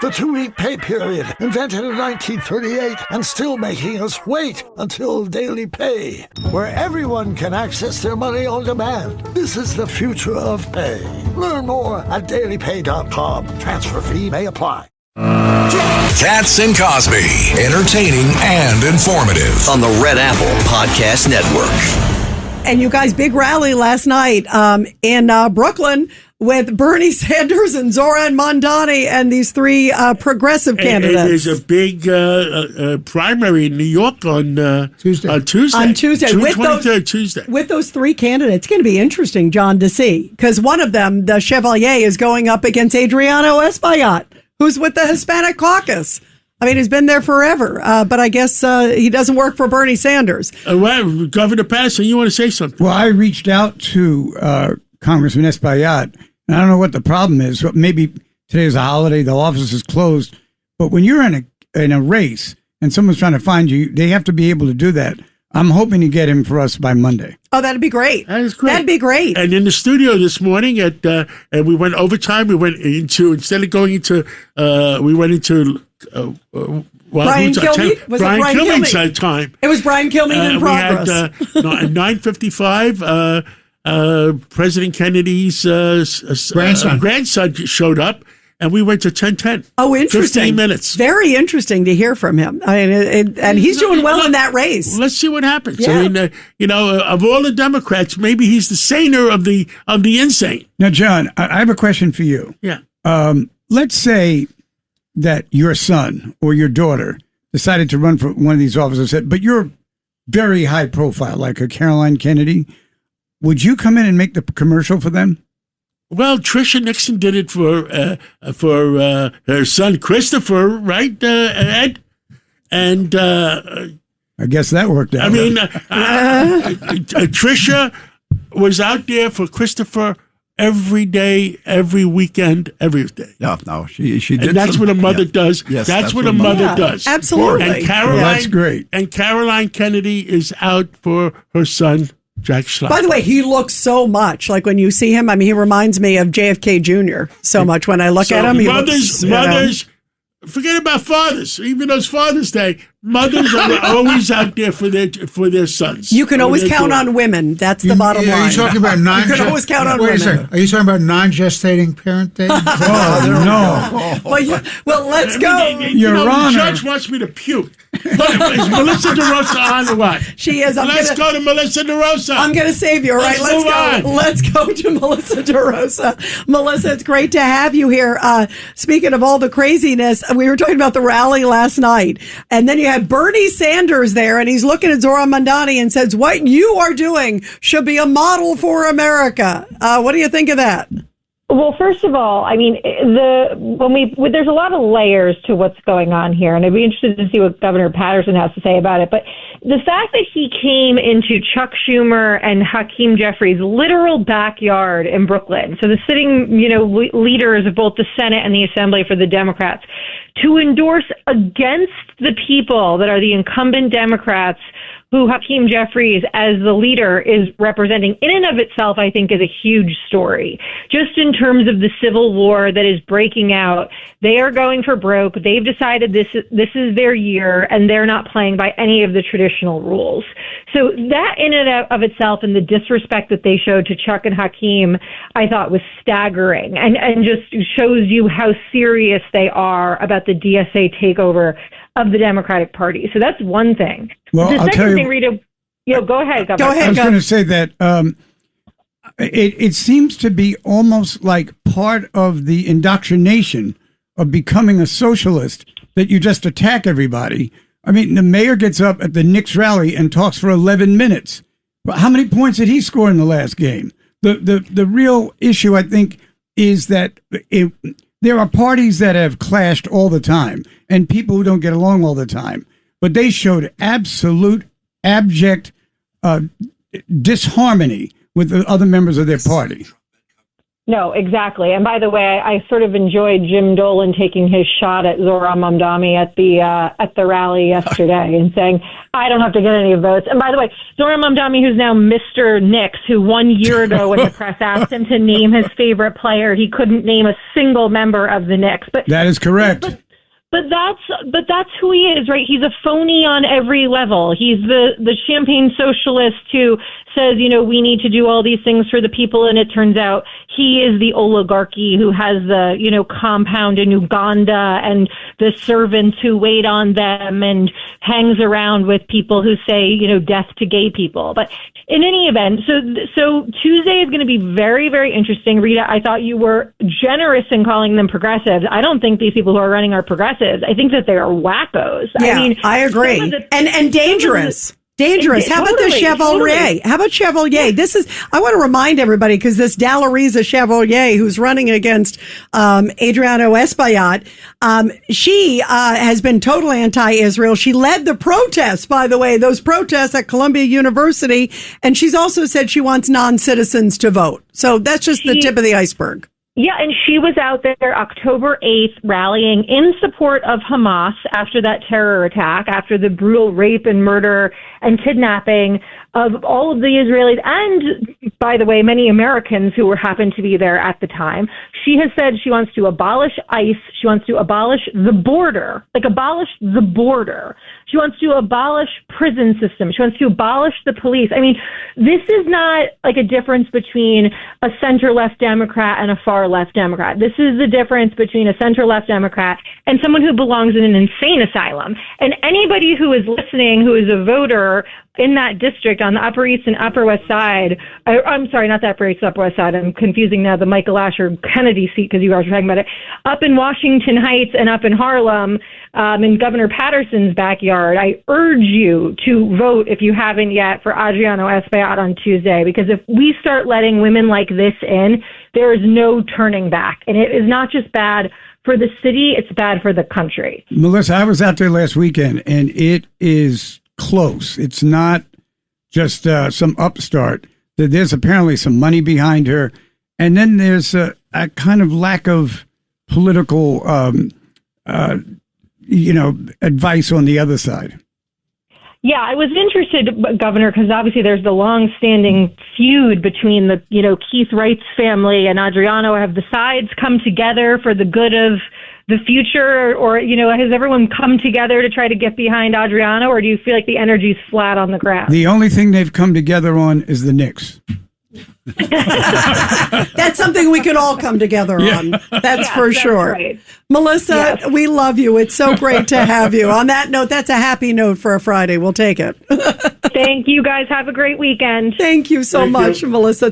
The 2-week pay period, invented in 1938 and still making us wait until daily pay, where everyone can access their money on demand. This is the future of pay. Learn more at dailypay.com. Transfer fee may apply. Katz and Cosby, entertaining and informative on the Red Apple Podcast Network. And you guys, big rally last night in Brooklyn with Bernie Sanders and Zoran Mondani and these three progressive candidates. There's a big primary in New York on Tuesday. On Tuesday. June 23rd, Tuesday. With those three candidates. It's going to be interesting, John, to see. Because one of them, the Chevalier, is going up against Adriano Espaillat, who's with the Hispanic caucus. I mean, he's been there forever, but I guess he doesn't work for Bernie Sanders. Well, Governor Patterson, you want to say something? Well, I reached out to Congressman Espaillat, and I don't know what the problem is. Maybe today's a holiday, the office is closed. But when you're in a race and someone's trying to find you, they have to be able to do that. I'm hoping to get him for us by Monday. Oh, that'd be great. That is great. That'd be great. And in the studio this morning, and we went overtime. We went into, instead of going into, we went into Brian Kilmeade? Was Brian it Brian Kilmeade's Kilmeade? Time. It was Brian Kilmeade in progress. We had at 9:55, President Kennedy's grandson showed up. And we went to 10:10. Oh, interesting. 15 minutes. Very interesting to hear from him. I mean, and he's doing well in that race. Let's see what happens. Yeah. I mean, of all the Democrats, maybe he's the saner of the insane. Now, John, I have a question for you. Yeah. Let's say that your son or your daughter decided to run for one of these offices, but you're very high profile, like a Caroline Kennedy. Would you come in and make the commercial for them? Well, Tricia Nixon did it for her son Christopher, right, Ed? And I guess that worked out. I mean, Tricia was out there for Christopher every day, every weekend, every day. No, she did. And that's what a mother does. Yes, that's what a mother does. Absolutely. And Caroline, that's great. And Caroline Kennedy is out for her son Jack Schleifer. By the way, he looks so much like when you see him. I mean, he reminds me of JFK Jr. so much when I look at him. He mothers. Forget about fathers. Even those Father's Day, mothers are always out there for their sons. You can always count on women. That's the bottom line. Are you talking about you can always count on Wait women. a second. Are you talking about non-gestating parent day? No. Well, let's go. Your Honor. The judge wants me to puke. Is Melissa DeRosa on or what? She is. Let's go to Melissa DeRosa. I'm going to save you, all right? Let's move on. Let's go to Melissa DeRosa. Melissa, it's great to have you here. Speaking of all the craziness, we were talking about the rally last night, and then you had Bernie Sanders there, and he's looking at Zoran Mondani and says, what you are doing should be a model for America. What do you think of that? Well, first of all, I mean, there's a lot of layers to what's going on here, and I'd be interested to see what Governor Patterson has to say about it. But the fact that he came into Chuck Schumer and Hakeem Jeffries' literal backyard in Brooklyn, so the sitting, leaders of both the Senate and the Assembly for the Democrats, to endorse against the people that are the incumbent Democrats who Hakeem Jeffries as the leader is representing, in and of itself, I think is a huge story. Just in terms of the civil war that is breaking out, they are going for broke. They've decided this is their year, and they're not playing by any of the traditional rules. So that in and of itself, and the disrespect that they showed to Chuck and Hakeem, I thought was staggering, and just shows you how serious they are about the DSA takeover of the Democratic Party. So that's one thing. Well, the I'll second tell you, thing, Rita, go ahead. Go ahead. I was going to say that it seems to be almost like part of the indoctrination of becoming a socialist that you just attack everybody. I mean, the mayor gets up at the Knicks rally and talks for 11 minutes. But how many points did he score in the last game? The real issue, I think, is that there are parties that have clashed all the time and people who don't get along all the time. But they showed absolute, abject disharmony with the other members of their party. No, exactly. And by the way, I sort of enjoyed Jim Dolan taking his shot at Zohran Mamdani at the rally yesterday and saying, I don't have to get any votes. And by the way, Zohran Mamdani, who's now Mr. Knicks, who 1 year ago when the press asked him to name his favorite player, he couldn't name a single member of the Knicks. But that is correct. But that's who he is, right? He's a phony on every level. He's the champagne socialist who says, we need to do all these things for the people, and it turns out he is the oligarchy who has the, compound in Uganda and the servants who wait on them and hangs around with people who say, death to gay people. But in any event, so Tuesday is going to be very, very interesting. Rita, I thought you were generous in calling them progressives. I don't think these people who are running are progressives. I think that they are wackos. Yeah, I agree. And dangerous. Dangerous. How about the Chevalier? Totally. How about Chevalier? I want to remind everybody, because this Dalariza Chevalier, who's running against Adriano Espaillat, she has been totally anti-Israel. She led the protests, by the way, those protests at Columbia University. And she's also said she wants non-citizens to vote. So that's just the tip of the iceberg. Yeah, and she was out there October 8th rallying in support of Hamas after that terror attack, after the brutal rape and murder and kidnapping of all of the Israelis and, by the way, many Americans who happened to be there at the time. She has said she wants to abolish ICE. She wants to abolish the border, abolish the border. She wants to abolish prison system. She wants to abolish the police. I mean, this is not like a difference between a center-left Democrat and a far-left Democrat. This is the difference between a center-left Democrat and someone who belongs in an insane asylum. And anybody who is listening, who is a voter in that district on the Upper East and Upper West Side, I'm sorry, not the Upper East, Upper West Side. I'm confusing now the Michael Asher Kennedy seat because you guys were talking about it. Up in Washington Heights and up in Harlem, in Governor Patterson's backyard, I urge you to vote, if you haven't yet, for Adriano Espaillat on Tuesday, because if we start letting women like this in, there is no turning back. And it is not just bad for the city, it's bad for the country. Melissa, I was out there last weekend, and it is close. It's not just some upstart. There's apparently some money behind her. And then there's a kind of lack of political, advice on the other side. Yeah, I was interested, Governor, because obviously there's the long-standing feud between the, Keith Wright's family and Adriano. Have the sides come together for the good of the future, or, has everyone come together to try to get behind Adriano, or do you feel like the energy's flat on the ground? The only thing they've come together on is the Knicks. That's something we can all come together on. That's for sure. Right. Melissa, we love you. It's so great to have you. On that note, that's a happy note for a Friday. We'll take it. Thank you, guys. Have a great weekend. Thank you so much, Melissa.